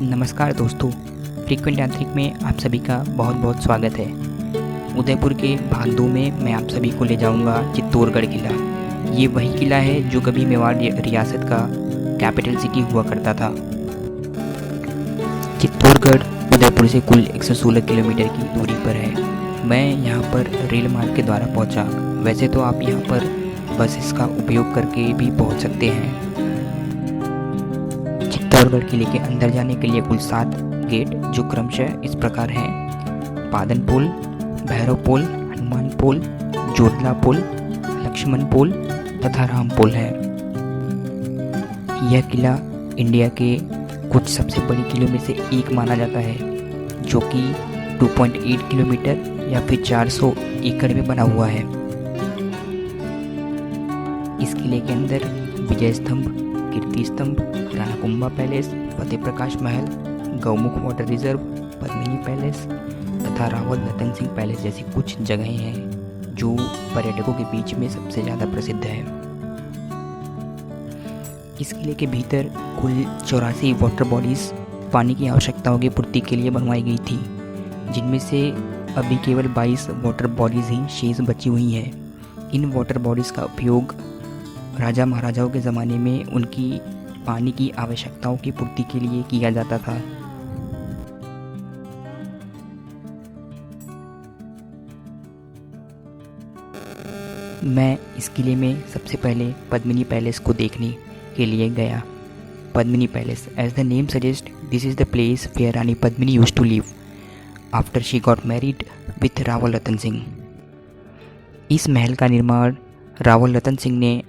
नमस्कार दोस्तों, फ्रीक्वेंट यांत्रिक में आप सभी का बहुत बहुत स्वागत है। उदयपुर के भाग 2 में मैं आप सभी को ले जाऊंगा चित्तौड़गढ़ किला। ये वही किला है जो कभी मेवाड़ रियासत का कैपिटल सिटी हुआ करता था। चित्तौड़गढ़ उदयपुर से कुल 116 किलोमीटर की दूरी पर है। मैं यहाँ पर रेल मार्ग के द्वारा पहुँचा। वैसे तो आप यहाँ पर बसेस का उपयोग करके भी पहुँच सकते हैं। चित्तौड़गढ़ किले के अंदर जाने के लिए कुल 7 गेट जो क्रमशः इस प्रकार हैं: पादन पुल, भैरव पुल, हनुमान पुल, जोतला पुल, लक्ष्मण पुल तथा राम पुल है। यह किला इंडिया के कुछ सबसे बड़ी किलों में से एक माना जाता है, जो कि 2.8 किलोमीटर या फिर 400 एकड़ में बना हुआ है। इस किले के अंदर विजय स्तंभ, कीर्ति स्तंभ, राणा कुंभा पैलेस, फतेह प्रकाश महल, Gaumukh water reserve, Padmini palace तथा रावल रतन सिंह पैलेस जैसी कुछ जगहें हैं जो पर्यटकों के बीच में सबसे ज़्यादा प्रसिद्ध है। इस किले के भीतर कुल 84 वाटर बॉडीज़ पानी की आवश्यकताओं की पूर्ति के लिए बनवाई गई थी, जिनमें से अभी केवल 22 वाटर बॉडीज़ ही शेष बची हुई हैं। इन वाटर बॉडीज़ का उपयोग राजा महाराजाओं के ज़माने में उनकी पानी की आवश्यकताओं की पूर्ति के लिए किया जाता था। मैं इस किले में सबसे पहले पद्मिनी पैलेस को देखने के लिए गया। Padmini palace, as the name suggest, this is the place where Rani Padmini used to live after she got married with Rawal Ratan Singh. इस महल का निर्माण रावल रतन सिंह ने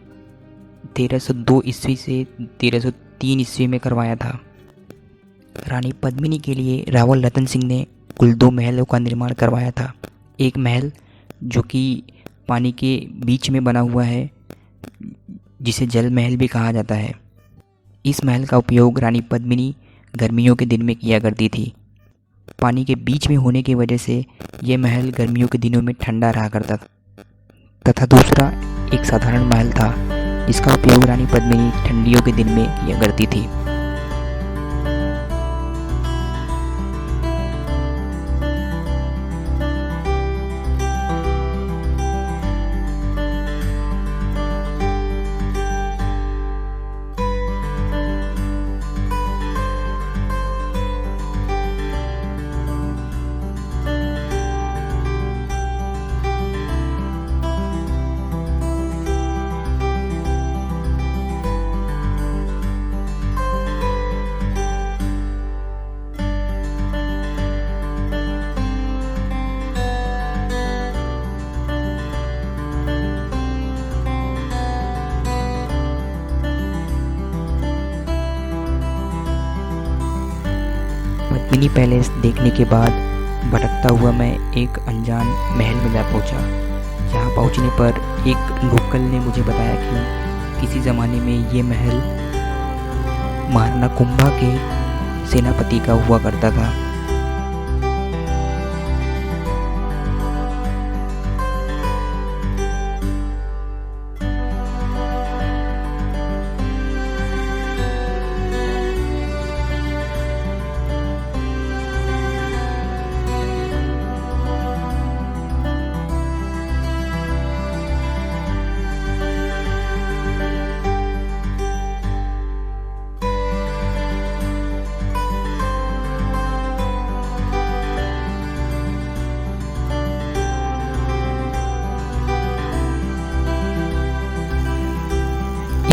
1302 ईस्वी से 1303 ईस्वी में करवाया था। रानी पद्मिनी के लिए रावल रतन सिंह ने कुल 2 महलों का निर्माण करवाया था। एक महल जो कि पानी के बीच में बना हुआ है, जिसे जल महल भी कहा जाता है। इस महल का उपयोग रानी पद्मिनी गर्मियों के दिन में किया करती थी। पानी के बीच में होने की वजह से यह महल गर्मियों के दिनों में ठंडा रहा करता था। तथा दूसरा एक साधारण महल था जिसका उपयोग रानी पद्मिनी ठंडियों के दिन में किया करती थी। पद्मिनी पैलेस देखने के बाद भटकता हुआ मैं एक अनजान महल में जा पहुंचा। जहां पहुंचने पर एक लोकल ने मुझे बताया कि किसी ज़माने में ये महल महाराणा कुंभा के सेनापति का हुआ करता था।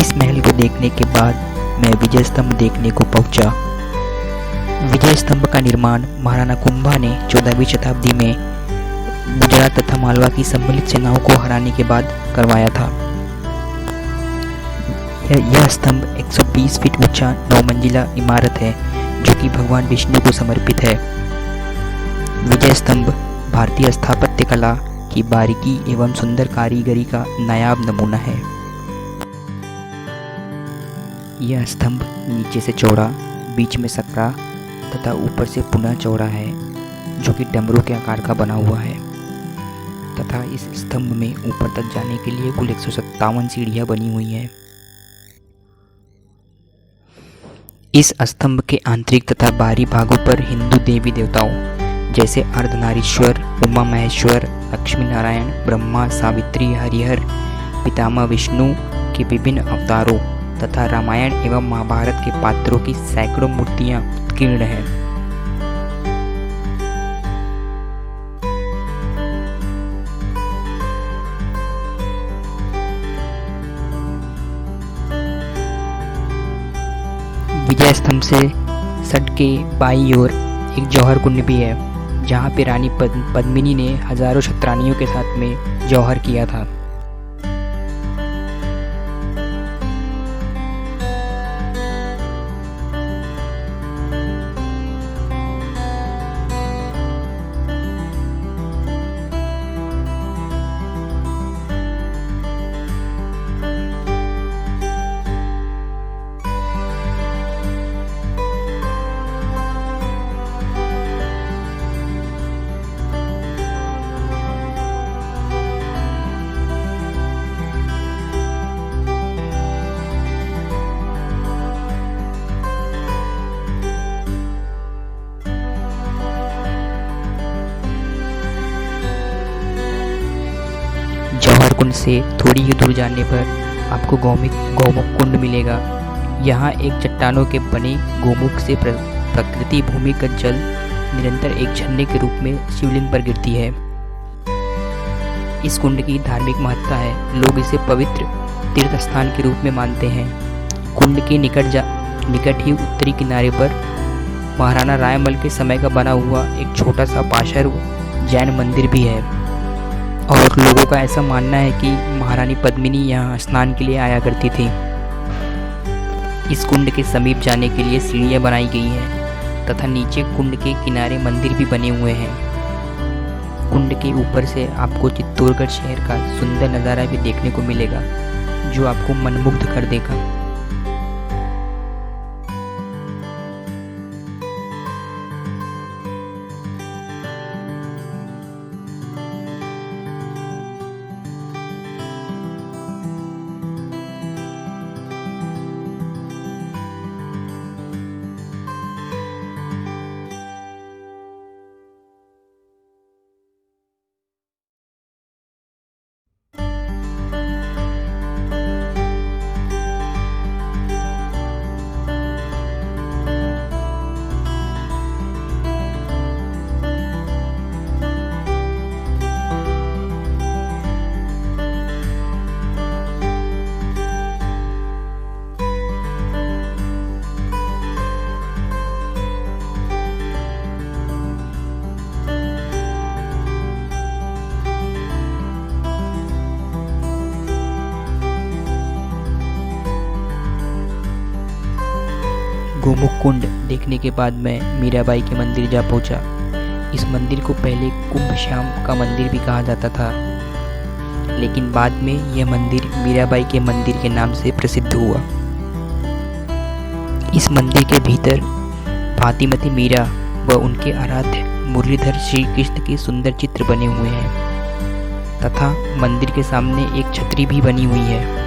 इस महल को देखने के बाद मैं विजय स्तंभ देखने को पहुंचा। विजय स्तंभ का निर्माण महाराणा कुंभा ने 14वीं शताब्दी में गुजरात तथा मालवा की सम्मिलित सेनाओं को हराने के बाद करवाया था। यह स्तंभ 120 फीट ऊंचा 9 मंजिला इमारत है जो कि भगवान विष्णु को समर्पित है। विजय स्तंभ भारतीय स्थापत्य कला की बारीकी एवं सुंदर कारीगरी का नायाब नमूना है। यह स्तंभ नीचे से चौड़ा, बीच में सकरा तथा ऊपर से पुनः चौड़ा है, जो कि डमरू के आकार का बना हुआ है। तथा इस स्तंभ में ऊपर तक जाने के लिए कुल 157 सीढ़ियाँ बनी हुई हैं। इस स्तंभ के आंतरिक तथा बाहरी भागों पर हिंदू देवी देवताओं जैसे अर्धनारीश्वर, उमा महेश्वर, लक्ष्मी नारायण, ब्रह्मा, सावित्री, हरिहर, पितामह विष्णु के विभिन्न अवतारों तथा रामायण एवं महाभारत के पात्रों की सैकड़ों मूर्तियां उत्कीर्ण हैं। विजय स्तंभ से सट के बाईं ओर एक जौहर कुंड भी है, जहाँ पे रानी पद्मिनी ने हजारों क्षत्रानियों के साथ में जौहर किया था। जौहर कुंड से थोड़ी ही दूर जाने पर आपको गौमुख कुंड मिलेगा। यहाँ एक चट्टानों के बने गोमुख से प्रकृति भूमिगत जल निरंतर एक झरने के रूप में शिवलिंग पर गिरती है। इस कुंड की धार्मिक महत्ता है, लोग इसे पवित्र तीर्थ स्थान के रूप में मानते हैं। कुंड के निकट ही उत्तरी किनारे पर महाराणा रायमल के समय का बना हुआ एक छोटा सा पाषाण जैन मंदिर भी है और लोगों का ऐसा मानना है कि महारानी पद्मिनी यहाँ स्नान के लिए आया करती थी। इस कुंड के समीप जाने के लिए सीढ़ियाँ बनाई गई हैं तथा नीचे कुंड के किनारे मंदिर भी बने हुए हैं। कुंड के ऊपर से आपको चित्तौड़गढ़ शहर का सुंदर नज़ारा भी देखने को मिलेगा, जो आपको मनमुग्ध कर देगा। गोमुख कुंड देखने के बाद मैं मीराबाई के मंदिर जा पहुंचा। इस मंदिर को पहले कुंभ श्याम का मंदिर भी कहा जाता था, लेकिन बाद में यह मंदिर मीराबाई के मंदिर के नाम से प्रसिद्ध हुआ। इस मंदिर के भीतर भांतिमती मीरा व उनके आराध्य मुरलीधर श्री कृष्ण के सुंदर चित्र बने हुए हैं तथा मंदिर के सामने एक छतरी भी बनी हुई है।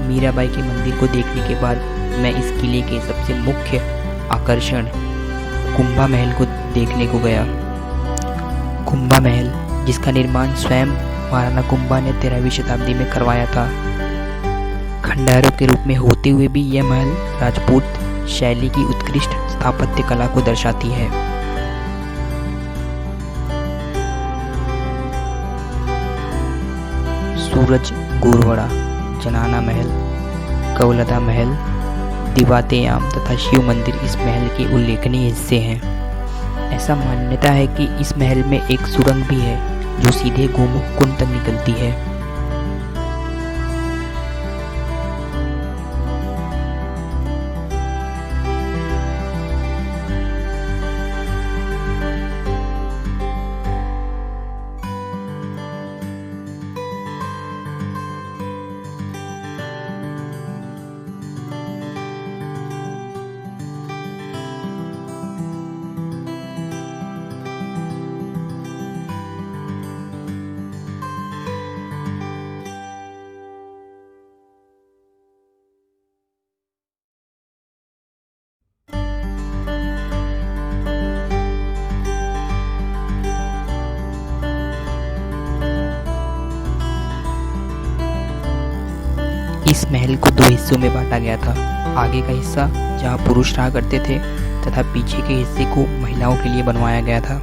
मीराबाई के मंदिर को देखने के बाद मैं इस किले के सबसे मुख्य आकर्षण कुंभा महल को देखने को गया। कुंभा महल, जिसका निर्माण स्वयं महाराणा कुंभा ने 13वीं शताब्दी में करवाया था, खंडहरों के रूप में होते हुए भी यह महल राजपूत शैली की उत्कृष्ट स्थापत्य कला को दर्शाती है। सूरज गोरवड़ा, जनाना महल, कौलदा महल, दिवातेयाम तथा शिव मंदिर इस महल के उल्लेखनीय हिस्से हैं। ऐसा मान्यता है कि इस महल में एक सुरंग भी है जो सीधे गोमुख कुंड तक निकलती है। महल को दो हिस्सों में बांटा गया था। आगे का हिस्सा जहां पुरुष रहा करते थे तथा पीछे के हिस्से को महिलाओं के लिए बनवाया गया था।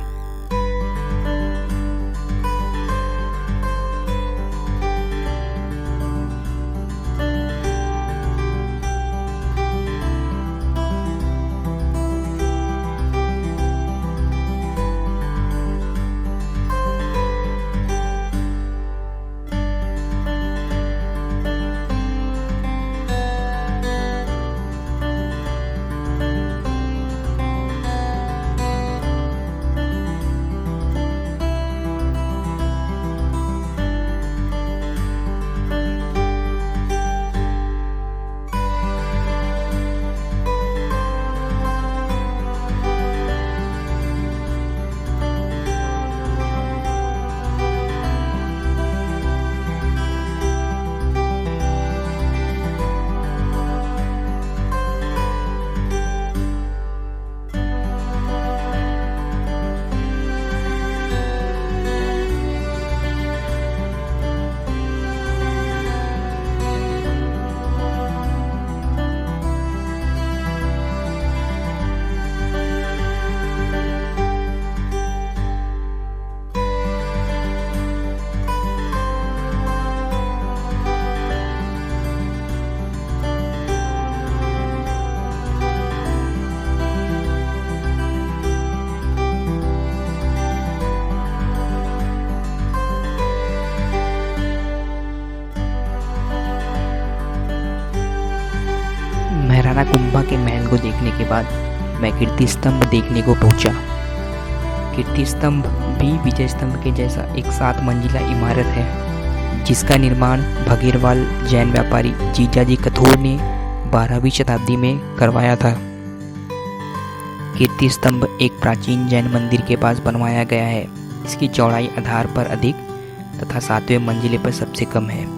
महाराणा कुंभा के महल को देखने के बाद मैं कीर्ति स्तंभ देखने को पहुंचा। कीर्ति स्तंभ भी विजय स्तंभ के जैसा एक 7 मंजिला इमारत है, जिसका निर्माण भगीरवाल जैन व्यापारी जीजाजी कथोर ने 12वीं शताब्दी में करवाया था। कीर्ति स्तंभ एक प्राचीन जैन मंदिर के पास बनवाया गया है। इसकी चौड़ाई आधार पर अधिक तथा 7वें मंजिले पर सबसे कम है।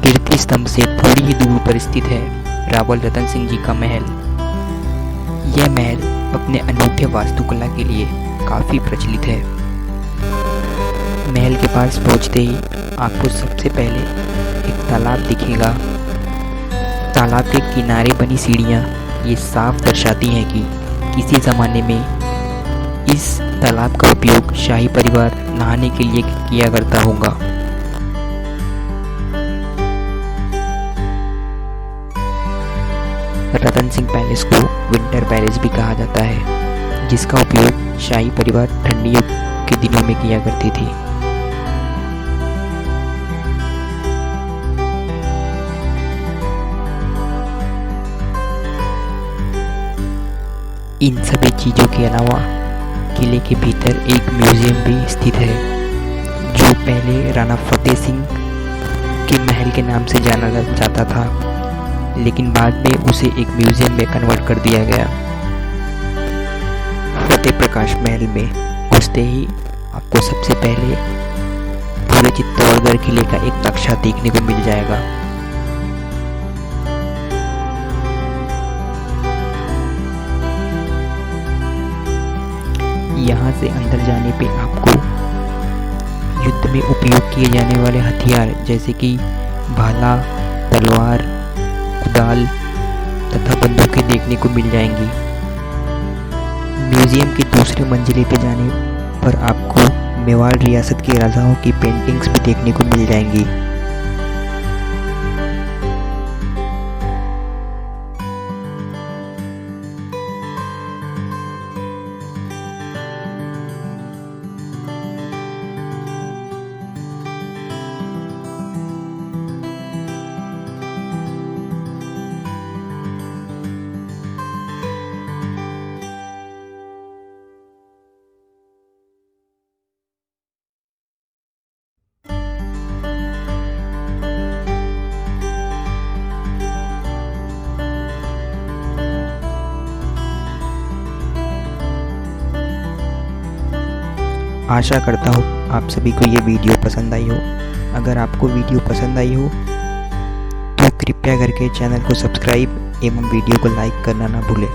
कीर्ति स्तंभ से थोड़ी ही दूर पर स्थित है रावल रतन सिंह जी का महल। यह महल अपने अनूठे वास्तुकला के लिए काफी प्रचलित है। महल के पास पहुंचते ही आपको सबसे पहले एक तालाब दिखेगा। तालाब के किनारे बनी सीढ़ियां ये साफ दर्शाती हैं कि किसी ज़माने में इस तालाब का उपयोग शाही परिवार नहाने के लिए किया करता होगा। रतन सिंह पैलेस को विंटर पैलेस भी कहा जाता है, जिसका उपयोग शाही परिवार ठंडियों के दिनों में किया करती थी। इन सभी चीज़ों के अलावा किले के भीतर एक म्यूजियम भी स्थित है, जो पहले राणा फतेह सिंह के महल के नाम से जाना जाता था, लेकिन बाद में उसे एक म्यूजियम में कन्वर्ट कर दिया गया। फतेह प्रकाश महल में घुसते ही आपको सबसे पहले पूरे चित्तौड़गढ़ किले का एक नक्शा देखने को मिल जाएगा। यहाँ से अंदर जाने पे आपको युद्ध में उपयोग किए जाने वाले हथियार जैसे कि भाला, तलवार, कुदाल तथा बंदूकें देखने को मिल जाएंगी। म्यूजियम के दूसरे मंजिले पे जाने पर आपको मेवाड़ रियासत के राजाओं की पेंटिंग्स भी देखने को मिल जाएंगी। आशा करता हूँ आप सभी को ये वीडियो पसंद आई हो। अगर आपको वीडियो पसंद आई हो तो कृपया करके चैनल को सब्सक्राइब एवं वीडियो को लाइक करना ना भूलें।